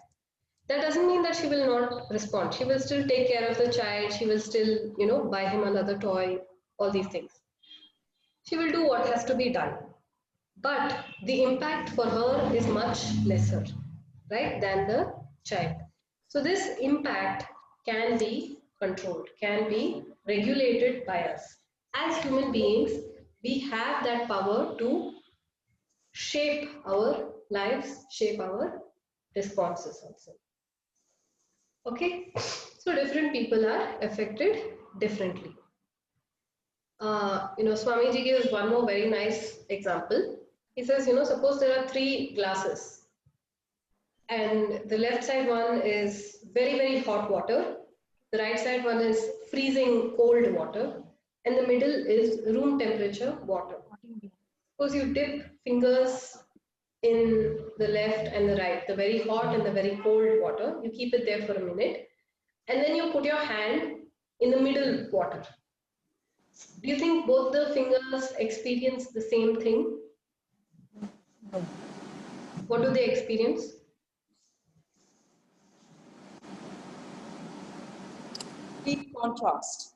Speaker 1: that doesn't mean that she will not respond. She will still take care of the child. She will still, buy him another toy, all these things. She will do what has to be done. But the impact for her is much lesser, right, than the child. So this impact can be controlled, can be regulated by us. As human beings, we have that power to shape our lives, shape our responses also. Okay, so different people are affected differently. Swamiji gives one more very nice example. He says, suppose there are 3 glasses, and the left side one is very, very hot water, the right side one is freezing cold water, and the middle is room temperature water. Suppose you dip fingers in the left and the right, the very hot and the very cold water, you keep it there for a minute, and then you put your hand in the middle water. Do you think both the fingers experience the same thing?
Speaker 5: No.
Speaker 1: What do they experience?
Speaker 3: Deep contrast.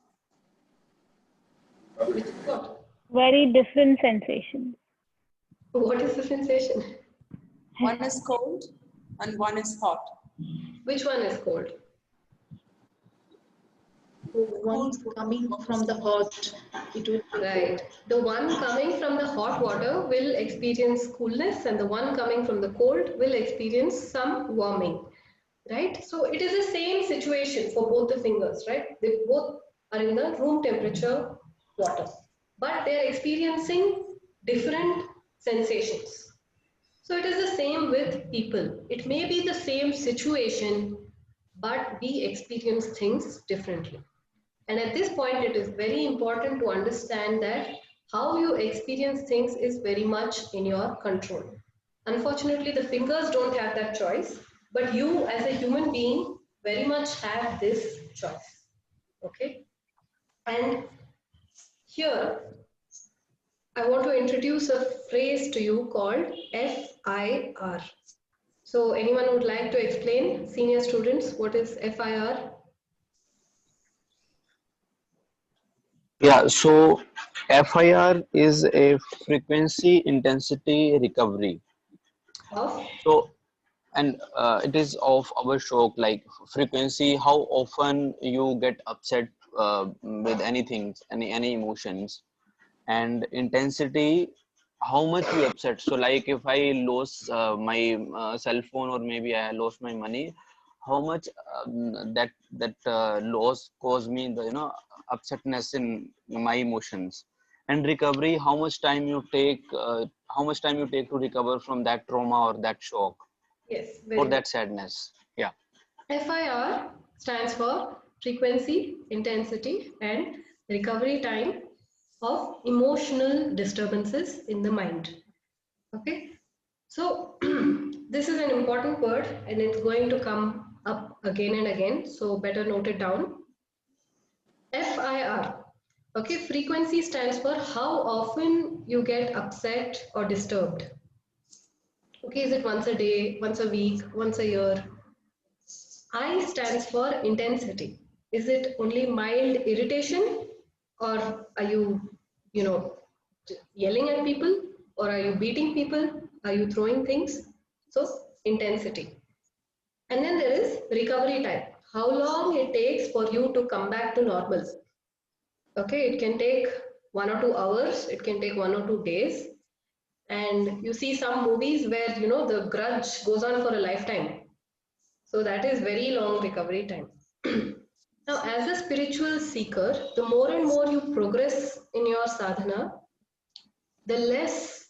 Speaker 1: Which is what?
Speaker 9: Very different sensation.
Speaker 1: What is the sensation?
Speaker 3: One is cold and one is hot.
Speaker 1: Which one is cold?
Speaker 10: One coming from the hot, it will be
Speaker 1: Right. The one coming from the hot water will experience coolness, and the one coming from the cold will experience some warming. Right? So it is the same situation for both the fingers, right? They both are in the room temperature water, but they're experiencing different sensations. So it is the same with people. It may be the same situation, but we experience things differently. And at this point, it is very important to understand that how you experience things is very much in your control. Unfortunately, the fingers don't have that choice, but you as a human being very much have this choice. Okay? And here, I want to introduce a phrase to you called FIR. So anyone would like to explain, senior students, what is FIR?
Speaker 7: Yeah, so FIR is a frequency intensity recovery.
Speaker 1: Of?
Speaker 7: So, and it is of our shock, like frequency, how often you get upset with anything, any emotions, and intensity, how much you upset. So like if I lose my cell phone, or maybe I lost my money, how much that loss caused me the upsetness in my emotions. And recovery, how much time you take to recover from that trauma or that shock
Speaker 1: Yes,
Speaker 7: or
Speaker 1: very
Speaker 7: that sadness. Yeah.
Speaker 1: FIR stands for frequency, intensity, and recovery time of emotional disturbances in the mind. Okay, so this is an important word and it's going to come up again and again, so better note it down. FIR. Okay, frequency stands for how often you get upset or disturbed. Okay, is it once a day, once a week, once a year? I stands for intensity. Is it only mild irritation, or are you, yelling at people, or are you beating people? Are you throwing things? So intensity. And then there is recovery time. How long it takes for you to come back to normal. Okay, it can take 1 or 2 hours. It can take 1 or 2 days. And you see some movies where, the grudge goes on for a lifetime. So that is very long recovery time. Now, as a spiritual seeker, the more and more you progress in your sadhana, the less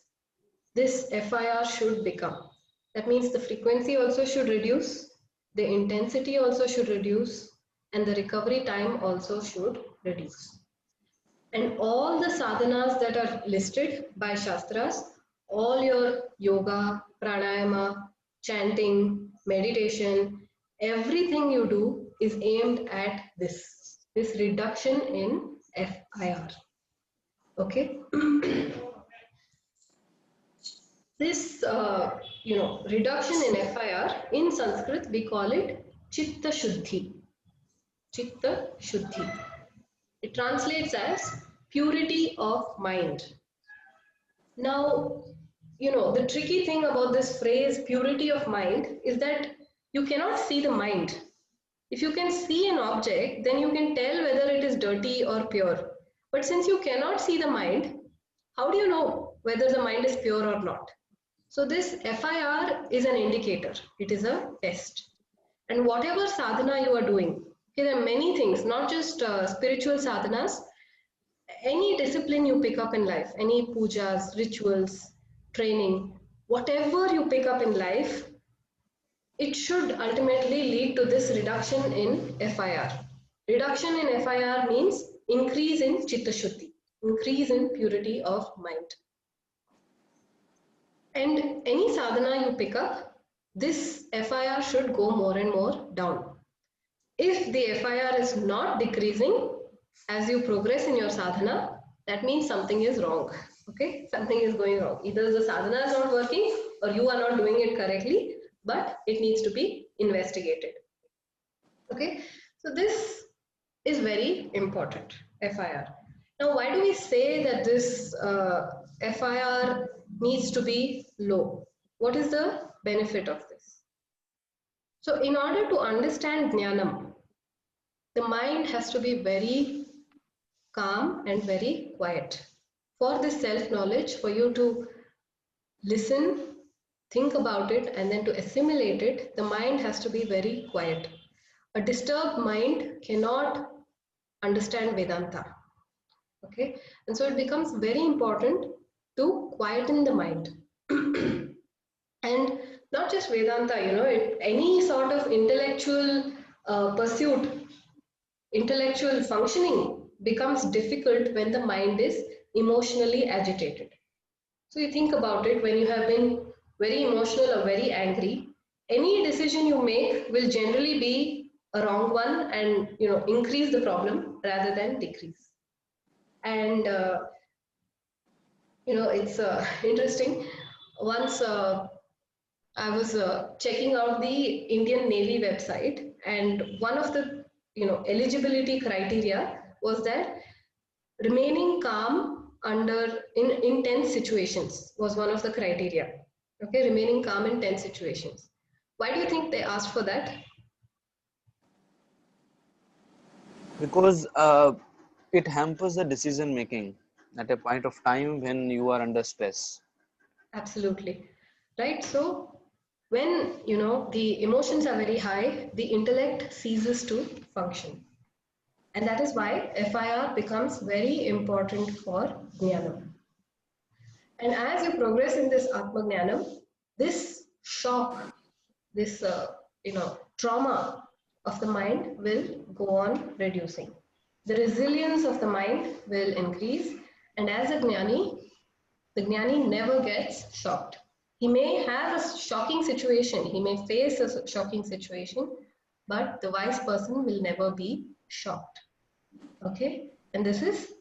Speaker 1: this FIR should become. That means the frequency also should reduce, the intensity also should reduce, and the recovery time also should reduce. And all the sadhanas that are listed by Shastras, all your yoga, pranayama, chanting, meditation, everything you do is aimed at this reduction in FIR. Okay? This reduction in FIR, in Sanskrit we call it Chitta Shuddhi. Chitta Shuddhi. It translates as purity of mind. Now, the tricky thing about this phrase purity of mind is that you cannot see the mind. If you can see an object, then you can tell whether it is dirty or pure. But since you cannot see the mind, how do you know whether the mind is pure or not? So this FIR is an indicator. It is a test. And whatever sadhana you are doing, okay, there are many things, not just spiritual sadhanas, any discipline you pick up in life, any pujas, rituals, training, whatever you pick up in life, it should ultimately lead to this reduction in FIR. Reduction in FIR means increase in Chitta Shuddhi, increase in purity of mind. And any sadhana you pick up, this FIR should go more and more down. If the FIR is not decreasing as you progress in your sadhana, that means something is wrong. Okay, something is going wrong. Either the sadhana is not working or you are not doing it correctly, but it needs to be investigated. Okay, so this is very important, FIR. Now, why do we say that this FIR needs to be low? What is the benefit of this? So, in order to understand Jnanam, the mind has to be very calm and very quiet. For this self-knowledge, for you to listen, think about it, and then to assimilate it, the mind has to be very quiet. A disturbed mind cannot understand Vedanta. Okay, and so it becomes very important to quieten the mind. And not just Vedanta, any sort of intellectual pursuit, intellectual functioning becomes difficult when the mind is emotionally agitated. So you think about it, when you have been very emotional or very angry, any decision you make will generally be a wrong one and increase the problem rather than decrease. And it's interesting. Once I was checking out the Indian Navy website, and one of the eligibility criteria was that remaining calm in tense situations was one of the criteria. Okay, remaining calm in tense situations. Why do you think they asked for that?
Speaker 7: Because it hampers the decision making at a point of time when you are under stress.
Speaker 1: Absolutely, right? So when the emotions are very high, the intellect ceases to function, and that is why FIR becomes very important for Jnanam. And as you progress in this Atma Jnanam, this shock, this trauma of the mind will go on reducing. The resilience of the mind will increase, and as a Jnani, the Jnani never gets shocked. He may have a shocking situation, he may face a shocking situation, but the wise person will never be shocked. Okay, and this is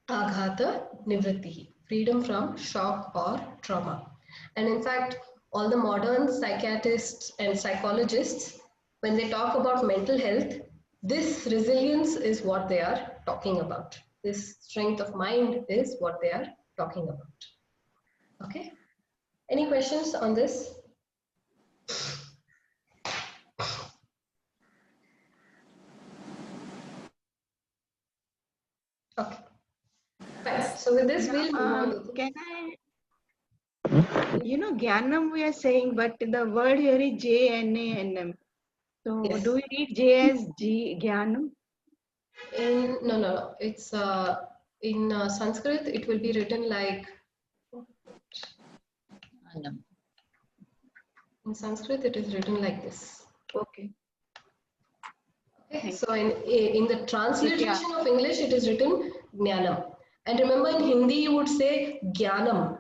Speaker 1: Aghata Nivrittihi, freedom from shock or trauma. And in fact, all the modern psychiatrists and psychologists, when they talk about mental health, this resilience is what they are talking about. This strength of mind is what they are talking about. Okay, any questions on this? Okay, fine. So with this, we'll move on to
Speaker 6: Can I? Jnanam we are saying, but the word here is Jnanam. So
Speaker 1: yes.
Speaker 6: do we read J as Jnanam?
Speaker 1: No. It's in Sanskrit. It will be written like. In Sanskrit, it is written like this.
Speaker 6: Okay.
Speaker 1: Okay. So in the transliteration of English, it is written Jnanam. And remember, in Hindi, you would say Jnanam.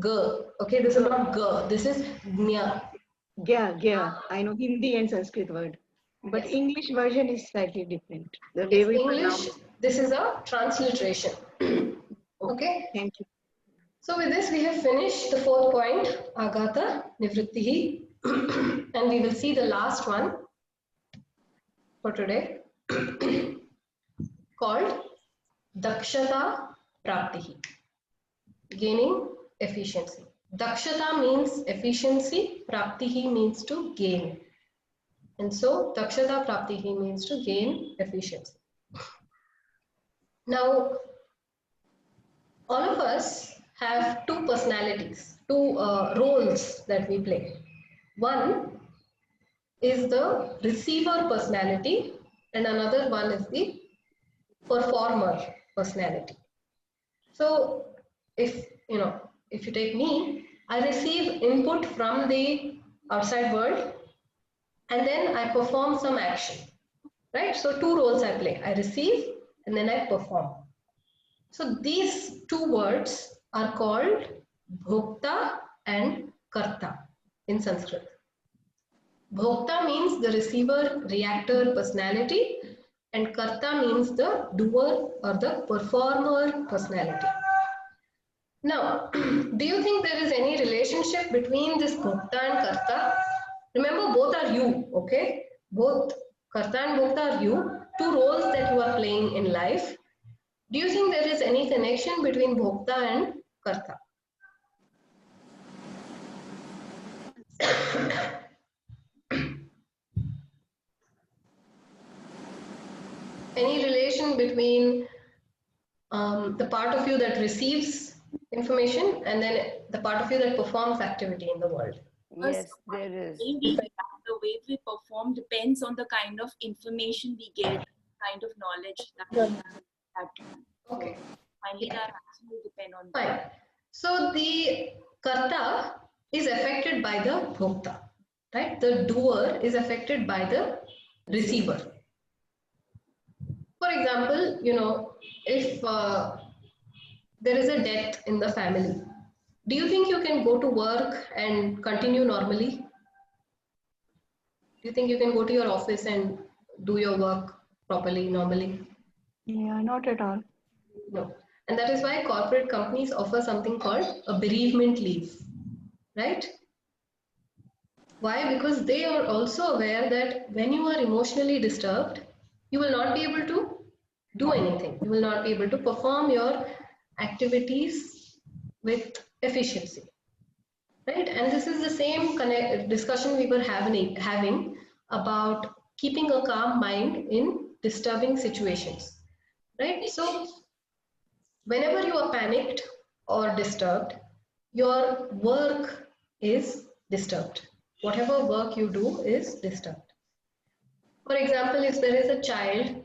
Speaker 1: G. Okay, this is not G. This is Jna.
Speaker 6: Gya. I know Hindi and Sanskrit word. But
Speaker 1: Yes.
Speaker 6: English version is slightly different. The way we
Speaker 1: English,
Speaker 6: pronounce.
Speaker 1: this is a transliteration. Okay.
Speaker 6: Thank you.
Speaker 1: So with this, we have finished the fourth point, Agata Nivrittihi, and we will see the last one for today, called Dakshata Praptihi, gaining efficiency. Dakshata means efficiency, Praptihi means to gain. And so Dakshata Praptihi means to gain efficiency. Now, all of us have two personalities, two roles that we play. One is the receiver personality and another one is the performer personality. So if you take me, I receive input from the outside world and then I perform some action, right? So two roles I play, I receive and then I perform. So these two words are called Bhokta and Karta in Sanskrit. Bhokta means the receiver reactor personality and Karta means the doer or the performer personality. Now, do you think there is any relationship between this Bhokta and Karta? Remember, both are you, okay? Both Karta and Bhokta are you, two roles that you are playing in life. Do you think there is any connection between Bhokta and Karta? Any relation between the part of you that receives information and then the part of you that performs activity in the world?
Speaker 11: Yes, there is. The way we perform depends on the kind of information we get, kind of knowledge that we have.
Speaker 1: Okay.
Speaker 11: Finally, that actually depend on
Speaker 1: Fine. So the Karta is affected by the Bhokta, right? The doer is affected by the receiver. For example, if there is a death in the family, do you think you can go to work and continue normally? Do you think you can go to your office and do your work properly, normally?
Speaker 12: Yeah, not at all.
Speaker 1: No. And that is why corporate companies offer something called a bereavement leave, right? Why? Because they are also aware that when you are emotionally disturbed, you will not be able to do anything. You will not be able to perform your activities with efficiency, right? And this is the same discussion we were having about keeping a calm mind in disturbing situations, right? So whenever you are panicked or disturbed, your work is disturbed. Whatever work you do is disturbed. For example, if there is a child,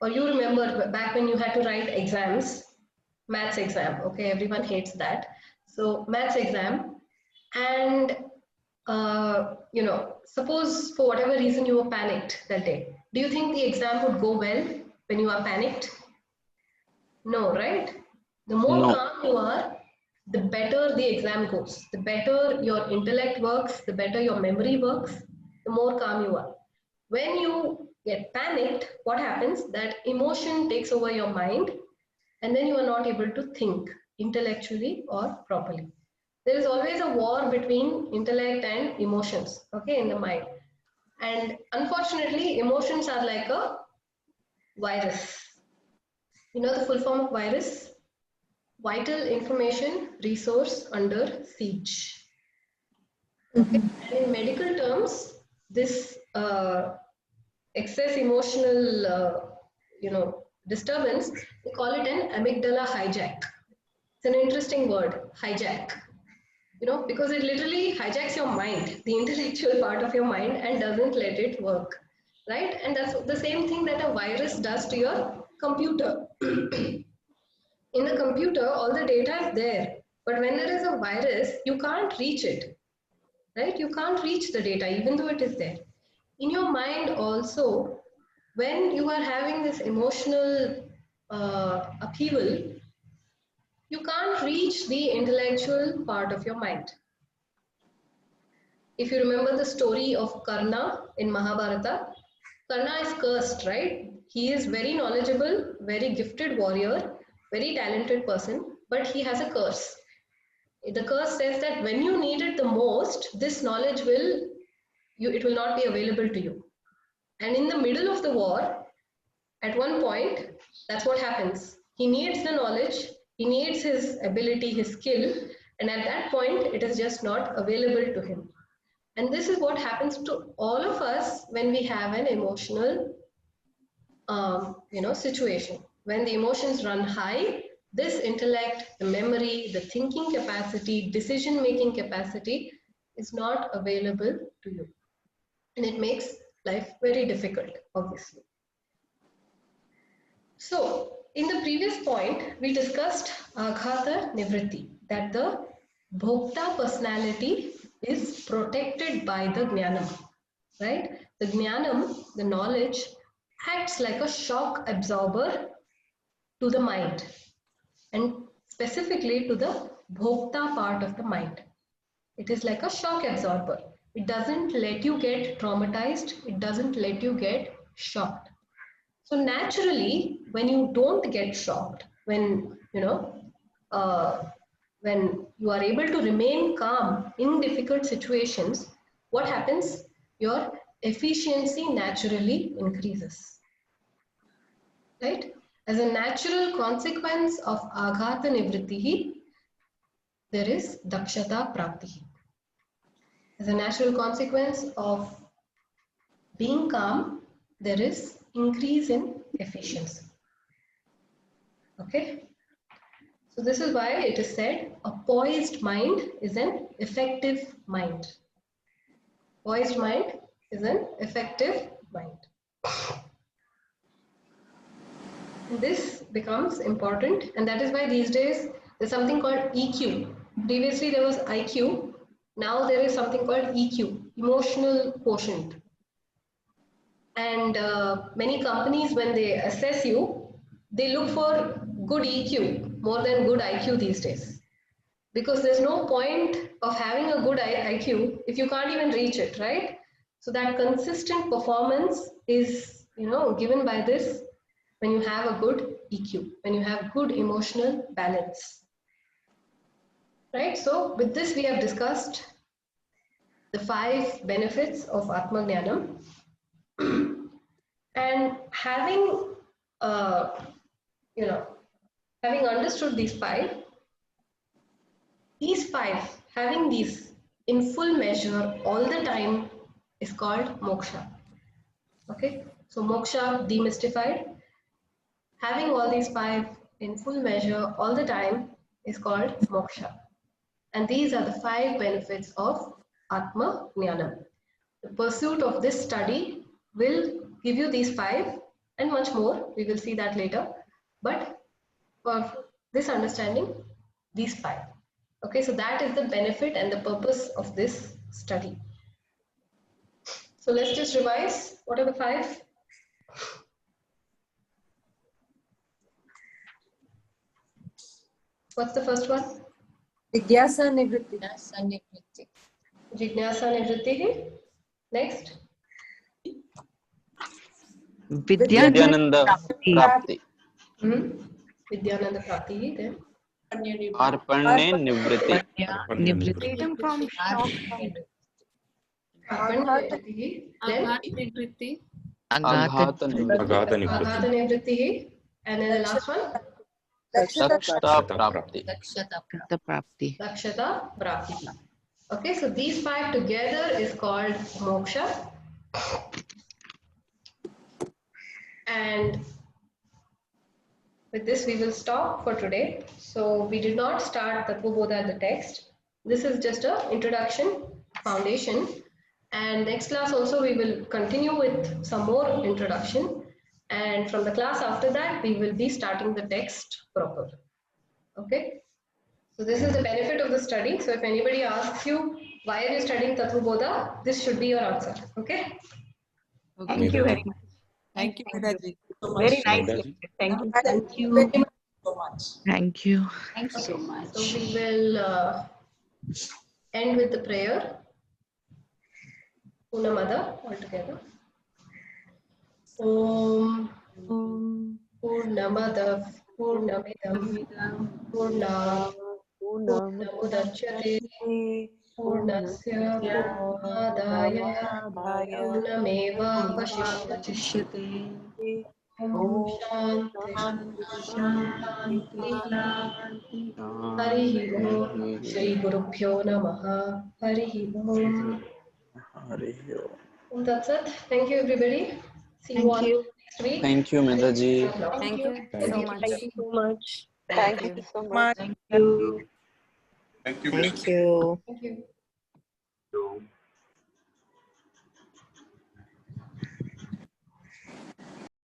Speaker 1: or you remember back when you had to write exams, maths exam, okay, everyone hates that. So maths exam, and suppose for whatever reason you were panicked that day. Do you think the exam would go well when you are panicked? No, right? The more calm you are, the better the exam goes. The better your intellect works, the better your memory works, the more calm you are. When you get panicked, what happens? That emotion takes over your mind and then you are not able to think intellectually or properly. There is always a war between intellect and emotions, okay, in the mind. And unfortunately, emotions are like a virus. You know the full form of virus? Vital information resource under siege. Okay. And in medical terms, this excess emotional, disturbance, they call it an amygdala hijack. It's an interesting word, hijack. Because it literally hijacks your mind, the intellectual part of your mind, and doesn't let it work, right? And that's the same thing that a virus does to your computer. In the computer, all the data is there, but when there is a virus, you can't reach it, right? You can't reach the data, even though it is there. In your mind also, when you are having this emotional upheaval, you can't reach the intellectual part of your mind. If you remember the story of Karna in Mahabharata, Karna is cursed, right? He is very knowledgeable, very gifted warrior, very talented person, but he has a curse. The curse says that when you need it the most, this knowledge it will not be available to you. And in the middle of the war, at one point, that's what happens. He needs the knowledge, he needs his ability, his skill, and at that point, it is just not available to him. And this is what happens to all of us when we have an emotional situation. When the emotions run high, this intellect, the memory, the thinking capacity, decision-making capacity is not available to you. And it makes life very difficult, obviously. So, in the previous point, we discussed Aghata Nivritti, that the Bhokta personality is protected by the Jnanam, right? The Jnanam, the knowledge, acts like a shock absorber to the mind, and specifically to the Bhokta part of the mind. It is like a shock absorber. It doesn't let you get traumatized. It doesn't let you get shocked. So naturally, when you don't get shocked, when when you are able to remain calm in difficult situations, what happens? Your efficiency naturally increases, right? As a natural consequence of aghata nivrittihi, there is dakshata praptihi. As a natural consequence of being calm, there is increase in efficiency. Okay? So this is why it is said a poised mind is an effective mind. Poised mind is an effective mind. And this becomes important, and that is why these days there's something called EQ. Previously there was IQ, now there is something called EQ, emotional quotient. And many companies, when they assess you, they look for good EQ more than good IQ these days. Because there's no point of having a good IQ if you can't even reach it, right? So that consistent performance is, given by this when you have a good EQ, when you have good emotional balance, right? So with this, we have discussed the 5 benefits of Atma Jnanam. And having, having understood these 5, having these in full measure all the time is called moksha. Okay, so moksha demystified. Having all these 5 in full measure all the time is called moksha. And these are the 5 benefits of Atma Jnanam. The pursuit of this study will give you these 5 and much more. We will see that later. But for this understanding, these 5. Okay, so that is the benefit and the purpose of this study. So let's just revise. What are the 5? What's the first one?
Speaker 13: Jigyasa Nivritti.
Speaker 1: Jignasa Nivritti. Next.
Speaker 7: Vidyananda Prapti.
Speaker 1: Vidyananda Prapti. Then.
Speaker 7: Arpanne Nivritti.
Speaker 12: Freedom from shock.
Speaker 1: Aghata Nivritti. And then the last one?
Speaker 7: Dakshata Prapti.
Speaker 1: Dakshata Prapti. Okay, so these 5 together is called moksha. And with this we will stop for today. So we did not start Tattvabodha the text. This is just an introduction, foundation. And next class also we will continue with some more introduction. And from the class after that, we will be starting the text proper. Okay. So this is the benefit of the study. So if anybody asks you, why are you studying Tattvabodha? This should be your answer. Okay.
Speaker 6: Thank you very much.
Speaker 13: Thank you, Medhaji.
Speaker 6: Very nice lecture. Thank you.
Speaker 13: Thank you so much.
Speaker 2: Thank you.
Speaker 11: Thank you so much.
Speaker 1: So we will end with the prayer. Purnamada all together. Om Purnamada Purnamidam Purnat पूर्णमुदच्यते पूर्णस्य पूर्णमादाय पूर्णमेवावशिष्यते ॐ शान्ति शान्ति हरिः ओम् श्रीगुरुभ्यो नमः हरिः ओम् That's it. Thank you, everybody. See you all next week.
Speaker 7: Thank you, Medha ji.
Speaker 12: Thank you so much.
Speaker 8: Thank you so much.
Speaker 12: Thank you.
Speaker 8: so much.
Speaker 6: Thank you.
Speaker 14: Thank you.
Speaker 15: Thank you.
Speaker 1: Thank you.